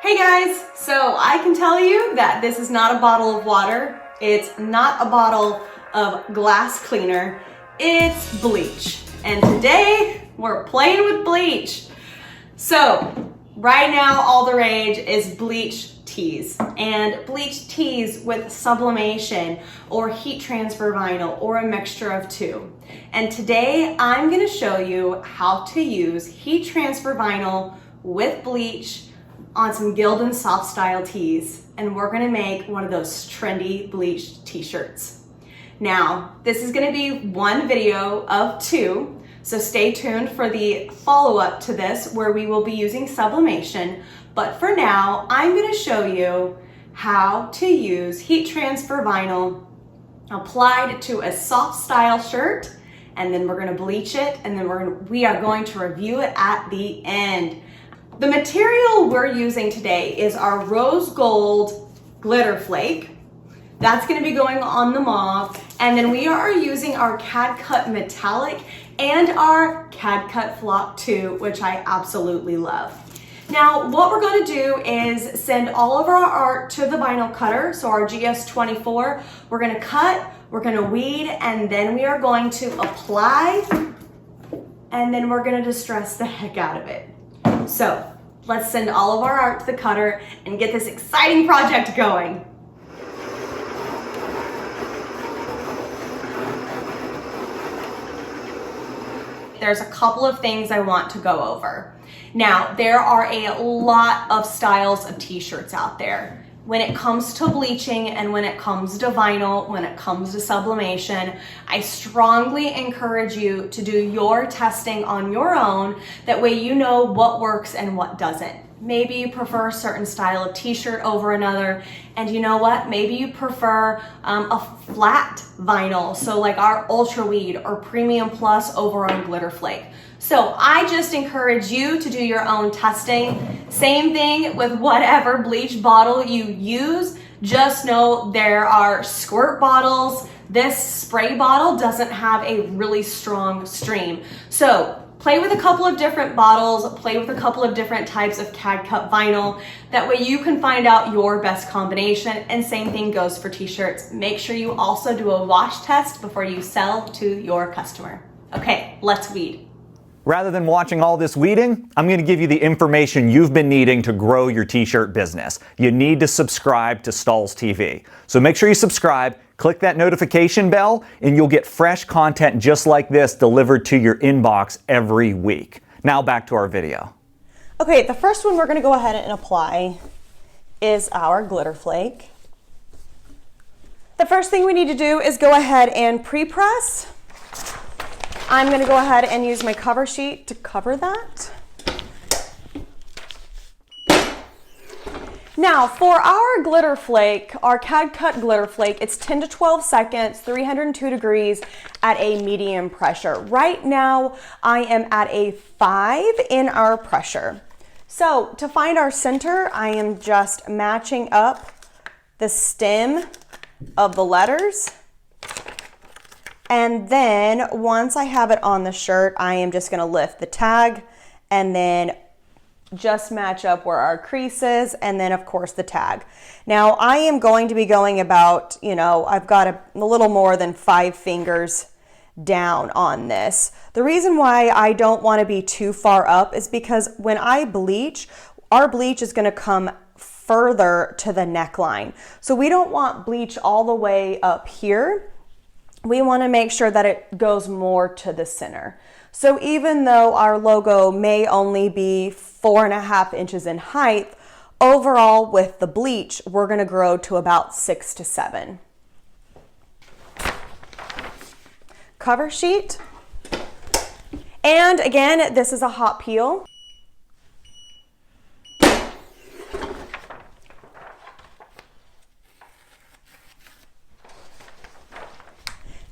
Hey guys, so I can tell you that this is not a bottle of water. It's not a bottle of glass cleaner. It's bleach. And today we're playing with bleach. So right now all the rage is bleach tees and bleach tees with sublimation or heat transfer vinyl or a mixture of two. And today I'm going to show you how to use heat transfer vinyl with bleach on some Gildan soft style tees, and we're gonna make one of those trendy bleached t-shirts. Now, this is gonna be one video of two, so stay tuned for the follow-up to this where we will be using sublimation, but for now, I'm gonna show you how to use heat transfer vinyl applied to a soft style shirt, and then we're gonna bleach it, and then we are going to review it at the end. The material we're using today is our rose gold glitter flake. That's going to be going on the mauve. And then we are using our CAD cut metallic and our CAD cut flock 2, which I absolutely love. Now, what we're going to do is send all of our art to the vinyl cutter. So our GS24, we're going to cut, we're going to weed, and then we are going to apply, and then we're going to distress the heck out of it. So let's send all of our art to the cutter and get this exciting project going. There's a couple of things I want to go over. Now, there are a lot of styles of t-shirts out there. When it comes to bleaching and when it comes to vinyl, when it comes to sublimation, I strongly encourage you to do your testing on your own. That way you know what works and what doesn't. Maybe you prefer a certain style of t-shirt over another, and you know what? Maybe you prefer a flat vinyl, so like our Ultra Weed or Premium Plus over on Glitter Flake. So I just encourage you to do your own testing. Same thing with whatever bleach bottle you use. Just know there are squirt bottles. This spray bottle doesn't have a really strong stream. So play with a couple of different bottles, play with a couple of different types of CAD cut vinyl. That way you can find out your best combination, and same thing goes for t-shirts. Make sure you also do a wash test before you sell to your customer. Okay, let's weed. Rather than watching all this weeding, I'm going to give you the information you've been needing to grow your t-shirt business. You need to subscribe to Stahls TV. So make sure you subscribe, click that notification bell, and you'll get fresh content just like this delivered to your inbox every week. Now back to our video. Okay, the first one we're going to go ahead and apply is our glitter flake. The first thing we need to do is go ahead and pre-press. I'm going to go ahead and use my cover sheet to cover that. Now for our glitter flake, our CAD cut glitter flake, it's 10 to 12 seconds, 302 degrees at a medium pressure. Right now I am at a 5 in our pressure. So to find our center, I am just matching up the stem of the letters. And then once I have it on the shirt, I am just going to lift the tag and then just match up where our crease is, and then of course the tag. Now I am going to be going about, I've got a little more than 5 fingers down on this. The reason why I don't want to be too far up is because when I bleach, our bleach is going to come further to the neckline. So we don't want bleach all the way up here. We want to make sure that it goes more to the center. So even though our logo may only be 4.5 inches in height, overall with the bleach, we're going to grow to about 6 to 7. Cover sheet. And again, this is a hot peel.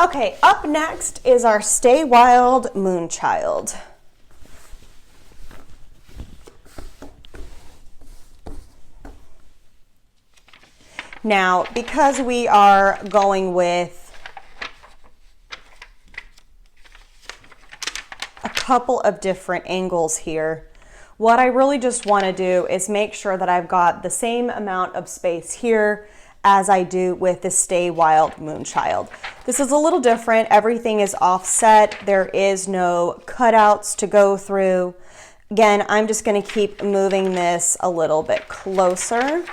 Okay, up next is our Stay Wild Moonchild. Now, because we are going with a couple of different angles here, What I really just want to do is make sure that I've got the same amount of space here as I do with the Stay Wild Moonchild. This is a little different. Everything is offset. There is no cutouts to go through. Again, I'm just going to keep moving this a little bit closer.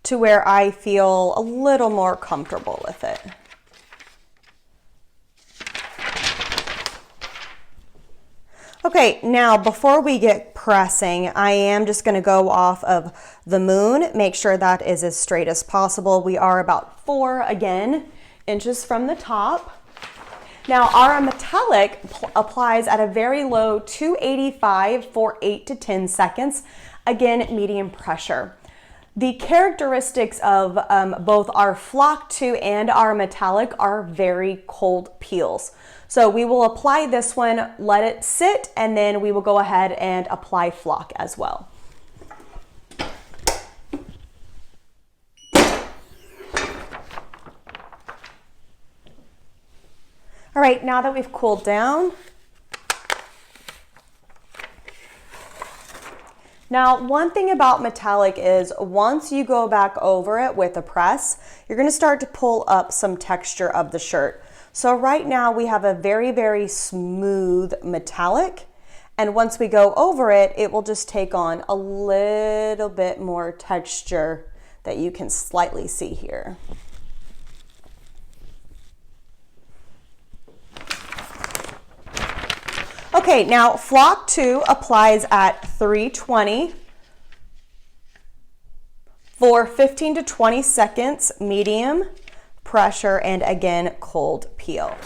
To where I feel a little more comfortable with it. Okay, now before we get pressing, I am just going to go off of the moon, make sure that is as straight as possible. We are about 4 inches from the top. Now our metallic applies at a very low 285 for 8 to 10 seconds. Again, medium pressure. The characteristics of both our Flock 2 and our metallic are very cold peels. So we will apply this one, let it sit, and then we will go ahead and apply Flock as well. All right, now that we've cooled down, now, one thing about metallic is once you go back over it with a press, you're going to start to pull up some texture of the shirt. So right now we have a very, very smooth metallic. And once we go over it, it will just take on a little bit more texture that you can slightly see here. Okay, now Flock 2 applies at 320 for 15 to 20 seconds, medium pressure, and again, cold peel.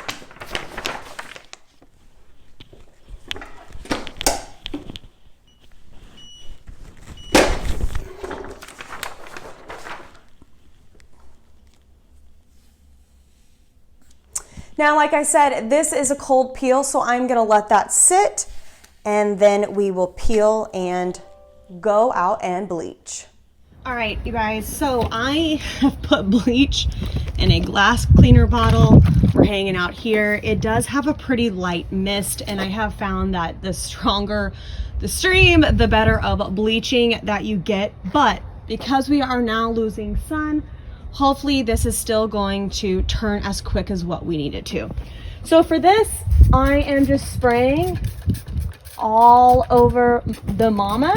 Now, like I said, this is a cold peel, so I'm gonna let that sit, and then we will peel and go out and bleach. All right, you guys, so I have put bleach in a glass cleaner bottle. We're hanging out here. It does have a pretty light mist, and I have found that the stronger the stream, the better of bleaching that you get. But because we are now losing sun, hopefully this is still going to turn as quick as what we need it to. So for this, I am just spraying all over the mama.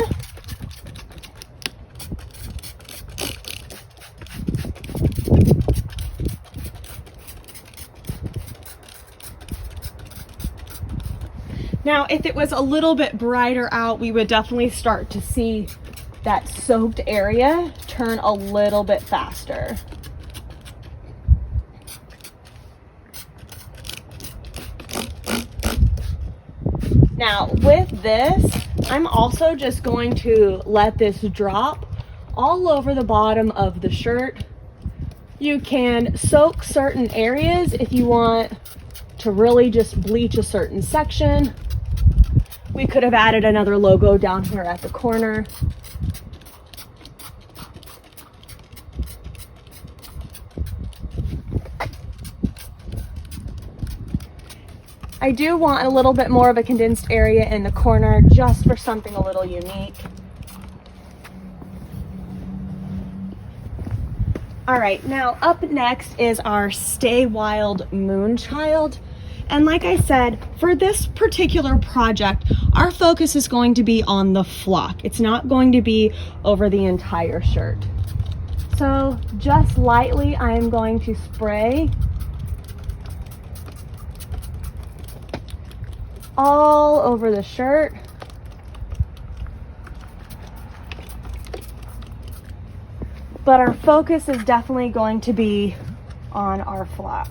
Now, if it was a little bit brighter out, we would definitely start to see that soaked area turn a little bit faster. Now, with this, I'm also just going to let this drop all over the bottom of the shirt. You can soak certain areas if you want to really just bleach a certain section. We could have added another logo down here at the corner. I do want a little bit more of a condensed area in the corner just for something a little unique. All right, now up next is our Stay Wild Moonchild. And like I said, for this particular project, our focus is going to be on the flock. It's not going to be over the entire shirt. So just lightly, I am going to spray all over the shirt. But our focus is definitely going to be on our flock.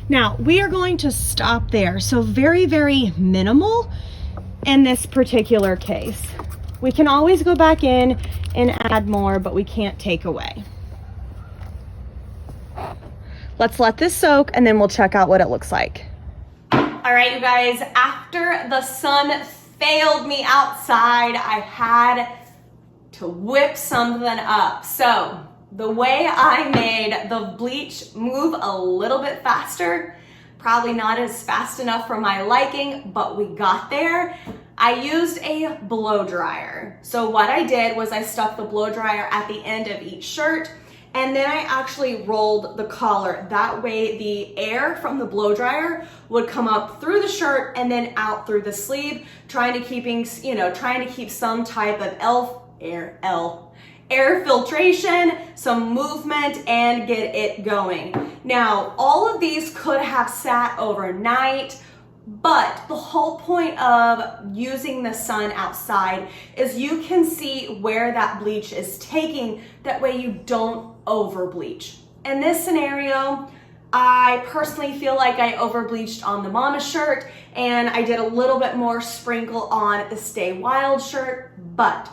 Now, we are going to stop there. So very, very minimal in this particular case. We can always go back in and add more, but we can't take away. Let's let this soak and then we'll check out what it looks like. All right, you guys, after the sun failed me outside, I had to whip something up. So the way I made the bleach move a little bit faster, probably not as fast enough for my liking, but we got there. I used a blow dryer. So what I did was I stuck the blow dryer at the end of each shirt, and then I actually rolled the collar. That way the air from the blow dryer would come up through the shirt and then out through the sleeve, trying to keep some type of air filtration, some movement, and get it going. Now, all of these could have sat overnight, but the whole point of using the sun outside is you can see where that bleach is taking. That way you don't over bleach. In this scenario, I personally feel like I over bleached on the mama shirt, and I did a little bit more sprinkle on the Stay Wild shirt, but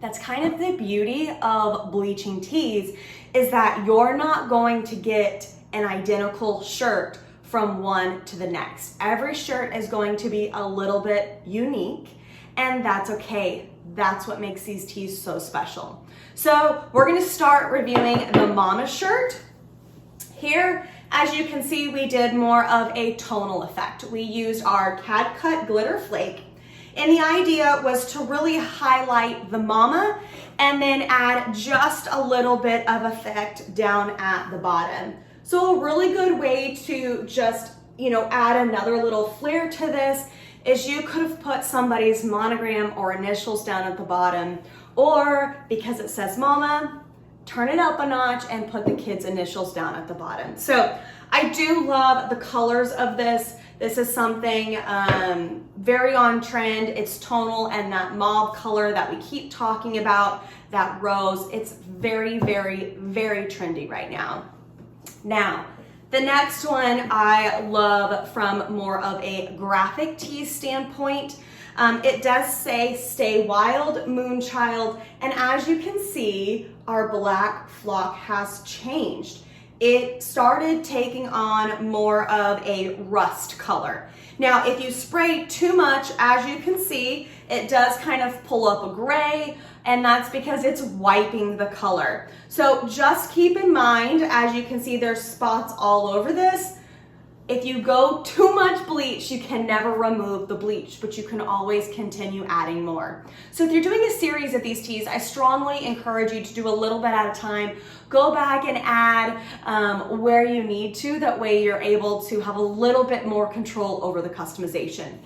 that's kind of the beauty of bleaching tees, is that you're not going to get an identical shirt from one to the next. Every shirt is going to be a little bit unique, and that's okay. That's what makes these tees so special. So we're gonna start reviewing the mama shirt. Here, as you can see, we did more of a tonal effect. We used our CAD Cut Glitter Flake, and the idea was to really highlight the mama and then add just a little bit of effect down at the bottom. So a really good way to just, add another little flair to this is you could have put somebody's monogram or initials down at the bottom, or because it says mama, turn it up a notch and put the kids' initials down at the bottom. So I do love the colors of this. This is something very on trend. It's tonal, and that mauve color that we keep talking about, that rose, it's very, very, very trendy right now. Now, the next one I love from more of a graphic tee standpoint. It does say Stay Wild, Moonchild, and as you can see, our black flock has changed. It started taking on more of a rust color. Now, if you spray too much, as you can see, it does kind of pull up a gray, and that's because it's wiping the color. So just keep in mind, as you can see, there's spots all over this. If you go too much bleach, you can never remove the bleach, but you can always continue adding more. So if you're doing a series of these tees, I strongly encourage you to do a little bit at a time. Go back and add where you need to. That way you're able to have a little bit more control over the customization.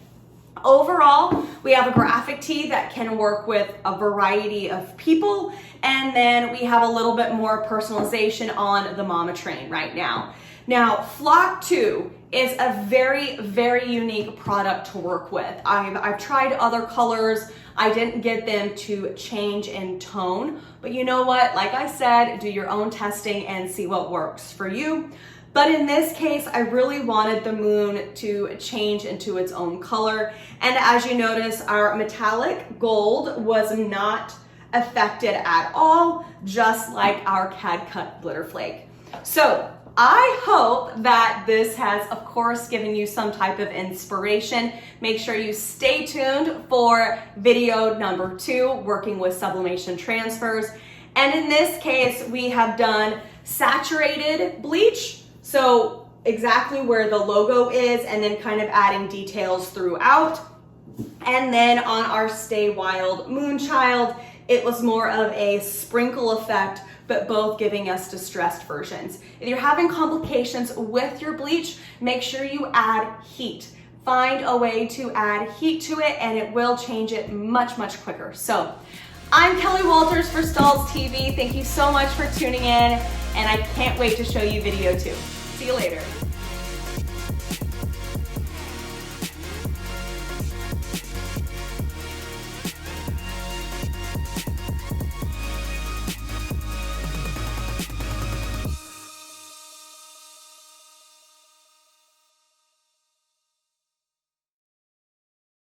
Overall, we have a graphic tee that can work with a variety of people, and then we have a little bit more personalization on the mama train right now. Now, Flock 2 is a very, very unique product to work with. I've tried other colors. I didn't get them to change in tone, but you know what? Like I said, do your own testing and see what works for you. But in this case, I really wanted the moon to change into its own color. And as you notice, our metallic gold was not affected at all, just like our CAD Cut Glitter Flake. So I hope that this has, of course, given you some type of inspiration. Make sure you stay tuned for video number 2, working with sublimation transfers. And in this case, we have done saturated bleach. So exactly where the logo is, and then kind of adding details throughout. And then on our Stay Wild Moonchild, it was more of a sprinkle effect, but both giving us distressed versions. If you're having complications with your bleach, make sure you add heat. Find a way to add heat to it, and it will change it much, much quicker. So I'm Kelly Walters for Stahls TV. Thank you so much for tuning in, and I can't wait to show you video 2. See you later.